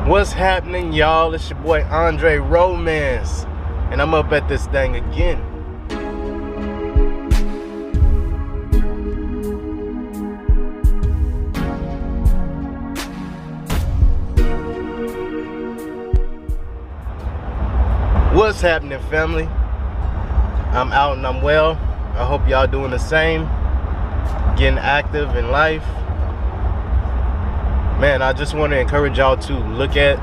What's happening, y'all? It's your boy Andre Romance, and I'm up at this thing again. What's happening, family? I'm out and I'm well. I hope y'all doing the same, getting active in life. Man, I just want to encourage y'all to look at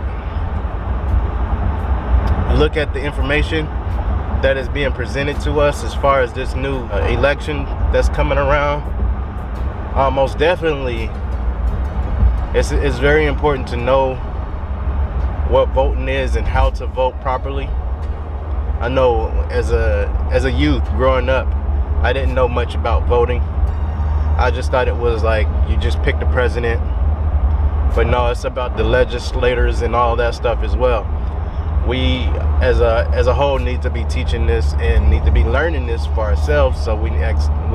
the information that is being presented to us as far as this new election that's coming around. Most definitely, it's very important to know what voting is and how to vote properly. I know as a youth growing up, I didn't know much about voting. I just thought it was like you just pick the president. But no, it's about the legislators and all that stuff as well. We, as a whole, need to be teaching this and need to be learning this for ourselves, so we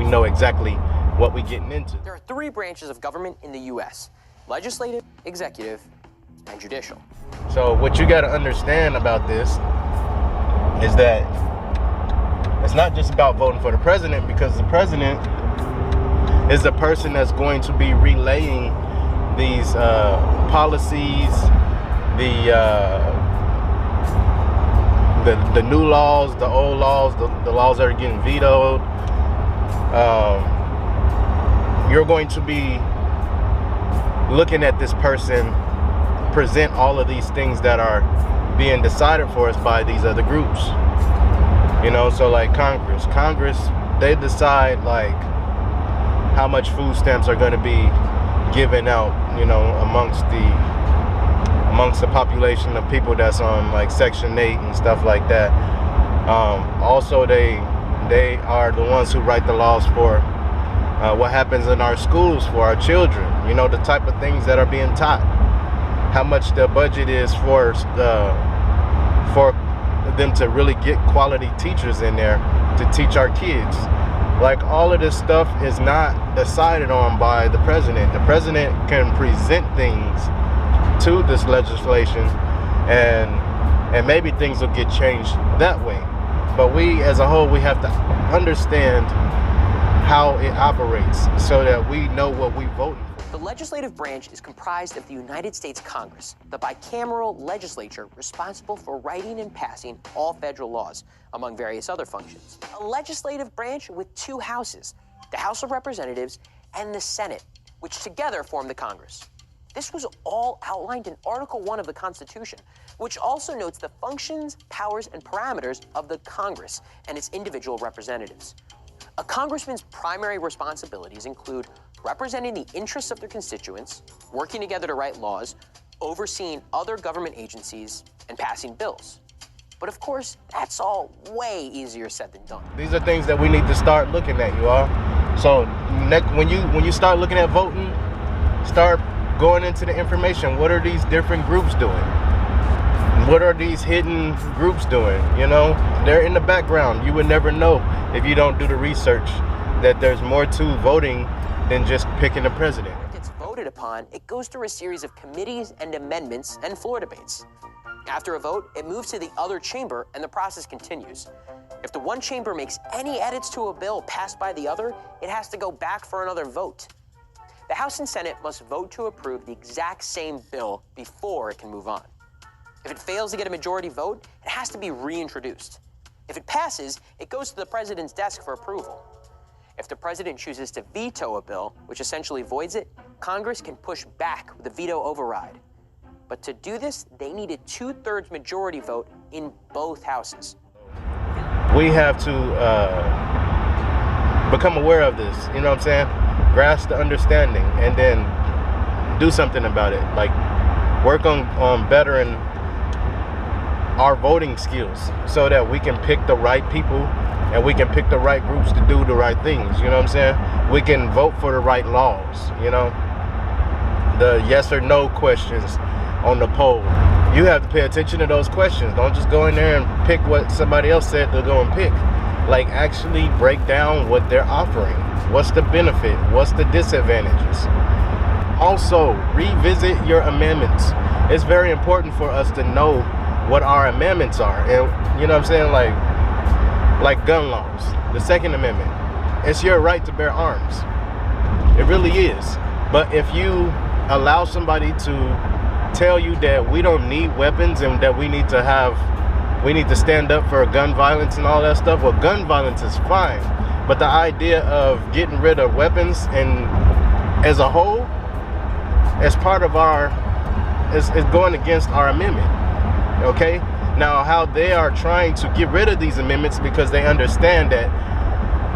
know exactly what we're getting into. There are three branches of government in the U.S.: legislative, executive, and judicial. So what you got to understand about this is that it's not just about voting for the president, because the president is the person that's going to be relaying these policies, the new laws, the old laws, the laws that are getting vetoed. You're going to be looking at this person present all of these things that are being decided for us by these other groups. You know, so like Congress, they decide like how much food stamps are going to be given out, you know, amongst the population of people that's on like Section 8 and stuff like that. Also, they are the ones who write the laws for what happens in our schools for our children. You know, the type of things that are being taught, how much the budget is for them to really get quality teachers in there to teach our kids. Like, all of this stuff is not decided on by the president. The president can present things to this legislation, and maybe things will get changed that way. But we, as a whole, we have to understand how it operates so that we know what we're voting for. The legislative branch is comprised of the United States Congress, the bicameral legislature responsible for writing and passing all federal laws, among various other functions. A legislative branch with two houses, the House of Representatives and the Senate, which together form the Congress. This was all outlined in Article 1 of the Constitution, which also notes the functions, powers, and parameters of the Congress and its individual representatives. A congressman's primary responsibilities include representing the interests of their constituents, working together to write laws, overseeing other government agencies, and passing bills. But of course, that's all way easier said than done. These are things that we need to start looking at, you all. So when you start looking at voting, start going into the information. What are these different groups doing? What are these hidden groups doing? You know, they're in the background. You would never know if you don't do the research that there's more to voting than just picking the president. When it gets voted upon, it goes through a series of committees and amendments and floor debates. After a vote, it moves to the other chamber and the process continues. If the one chamber makes any edits to a bill passed by the other, it has to go back for another vote. The House and Senate must vote to approve the exact same bill before it can move on. If it fails to get a majority vote, it has to be reintroduced. If it passes, it goes to the president's desk for approval. If the president chooses to veto a bill, which essentially voids it, Congress can push back with a veto override. But to do this, they need a 2/3 majority vote in both houses. We have to become aware of this, you know what I'm saying? Grasp the understanding and then do something about it. Like, work on bettering our voting skills so that we can pick the right people and we can pick the right groups to do the right things, you know what I'm saying? We can vote for the right laws, you know? The yes or no questions on the poll. You have to pay attention to those questions. Don't just go in there and pick what somebody else said to go and pick. Like, actually break down what they're offering. What's the benefit? What's the disadvantages? Also, revisit your amendments. it's very important for us to know what our amendments are. And you know what I'm saying, like gun laws, the Second Amendment, it's your right to bear arms. It really is. But if you allow somebody to tell you that we don't need weapons and that we need to stand up for gun violence and all that stuff, well, gun violence is fine, but the idea of getting rid of weapons and as a whole, as part of is going against our amendment. Okay, now how they are trying to get rid of these amendments, because they understand that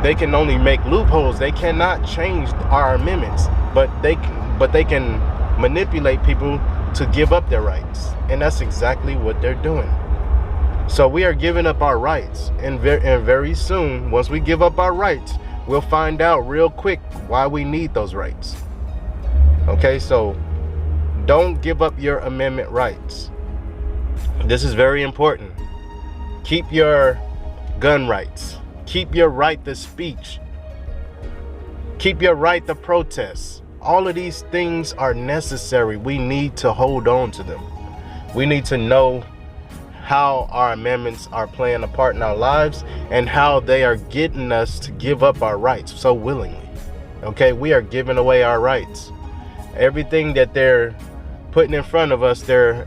they can only make loopholes. They cannot change our amendments, but they can manipulate people to give up their rights, and that's exactly what they're doing. So we are giving up our rights, and very soon, once we give up our rights, we'll find out real quick why we need those rights. Okay, so don't give up your amendment rights. This is very important. Keep your gun rights. Keep your right to speech. Keep your right to protest. All of these things are necessary. We need to hold on to them. We need to know how our amendments are playing a part in our lives and how they are getting us to give up our rights so willingly. Okay, we are giving away our rights. Everything that they're putting in front of us, there's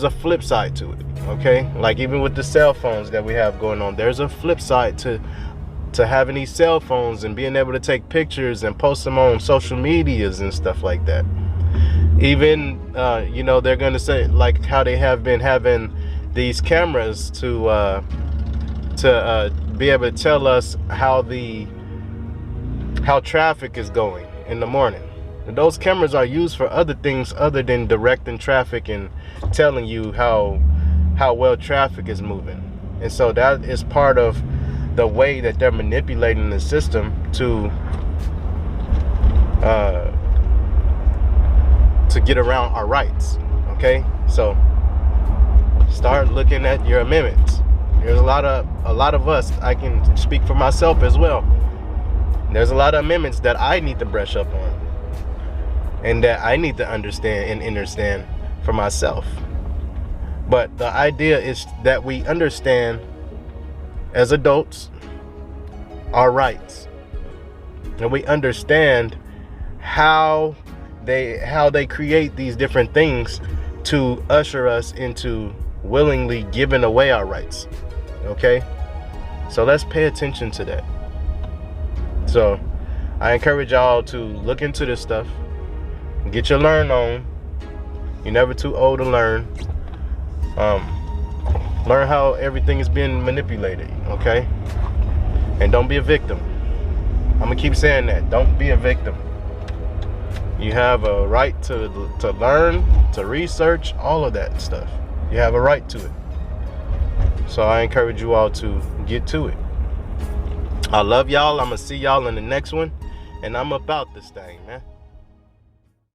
a flip side to it. Okay, like even with the cell phones that we have going on, there's a flip side to having these cell phones and being able to take pictures and post them on social medias and stuff like that. Even they're going to say, like how they have been having these cameras to be able to tell us how traffic is going in the morning. And those cameras are used for other things other than directing traffic and telling you how well traffic is moving. And so that is part of the way that they're manipulating the system to get around our rights. Okay, so start looking at your amendments. There's a lot of us, I can speak for myself as well, there's a lot of amendments that I need to brush up on and that I need to understand and understand for myself. But the idea is that we understand as adults our rights, and we understand how they create these different things to usher us into willingly giving away our rights. Okay, so let's pay attention to that. So I encourage y'all to look into this stuff, get your learn on. You're never too old to learn. Learn how everything is being manipulated. Okay, and don't be a victim. I'm gonna keep saying that. Don't be a victim. You have a right to learn, to research, all of that stuff. You have a right to it. So I encourage you all to get to it. I love y'all. I'm gonna see y'all in the next one, and I'm about this thing, man.